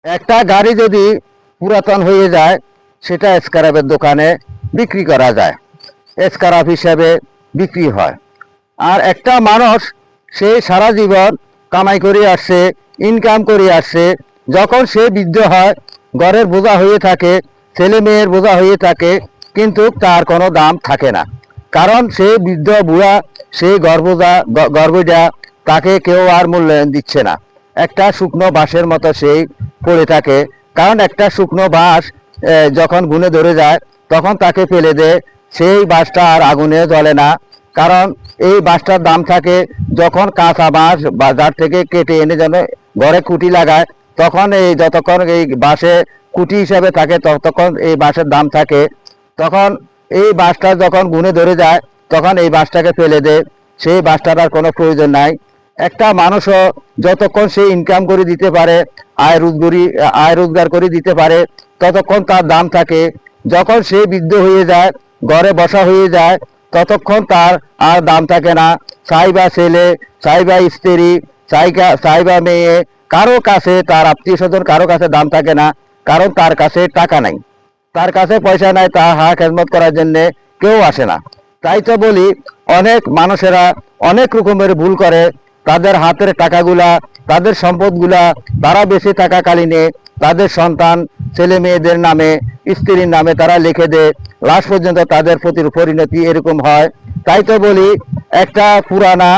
একটা গাড়ি যদি পুরাতন হয়ে যায় সেটা স্ক্র্যাপের দোকানে বিক্রি করা যায়, স্ক্র্যাপ হিসেবে বিক্রি হয়। আর একটা মানুষ সে সারা জীবন কামাই করে আসছে, ইনকাম করে আসছে, যখন সে বৃদ্ধ হয়, ঘরের বোঝা হয়ে থাকে, ছেলে মেয়ের বোঝা হয়ে থাকে, কিন্তু তার কোনো দাম থাকে না। কারণ সে বৃদ্ধ বুড়া, সেই গর্ভটা তাকে কেউ আর মূল্যায়ন দিচ্ছে না। একটা শুকনো বাঁশের মতো সেই পড়ে থাকে। কারণ একটা শুকনো বাঁশ যখন গুনে ধরে যায় তখন তাকে ফেলে দেয়, সেই বাঁশটা আর আগুনে জ্বলে না। কারণ এই বাঁশটার দাম থাকে যখন কাঁচা বাঁশ বাজার থেকে কেটে এনে যেন ঘরে কুটি লাগায়, তখন এই যতক্ষণ এই বাঁশে কুটি হিসাবে থাকে ততক্ষণ এই বাঁশের দাম থাকে। তখন এই বাঁশটা যখন গুনে ধরে যায় তখন এই বাঁশটাকে ফেলে দেয়, সেই বাঁশটার আর কোনো প্রয়োজন নাই। একটা মানুষও যতক্ষণ সে ইনকাম করে দিতে পারে, আয় রোজগার করে দিতে পারে, ততক্ষণ তার দাম থাকে। যখন সে বৃদ্ধ হয়ে যায়, ঘরে বসা হয়ে যায়, ততক্ষণ তার আর দাম থাকে না। চাই ছেলে, চাই স্ত্রী, চাই মেয়ে, কারো কাছে, তার আত্মীয় স্বজন কারো কাছে দাম থাকে না। কারণ তার কাছে টাকা নাই, তার কাছে পয়সা নাই, তার খেদমত করার জন্য কেউ আসে না। তাই তো বলি, অনেক মানুষেরা অনেক রকমের ভুল করে। তাদের হাতের টাকাগুলা, তাদের সম্পদগুলা তারা বেঁচে থাকাকালীনে তাদের সন্তান, ছেলে মেয়েদের নামে, স্ত্রীর নামে তারা লিখে দেয়। লাস্ট পর্যন্ত তাদের প্রতি পরিণতি এরকম হয়। তাই তো বলি, একটা পুরানা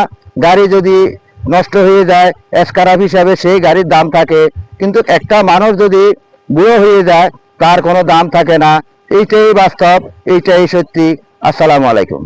গাড়ি যদি নষ্ট হয়ে যায়, স্ক্র্যাপ হিসাবে সেই গাড়ির দাম থাকে। কিন্তু একটা মানুষ যদি বুড়ো হয়ে যায়, তার কোনো দাম থাকে না। এইটাই বাস্তব, এইটাই সত্যি। আসসালামু আলাইকুম।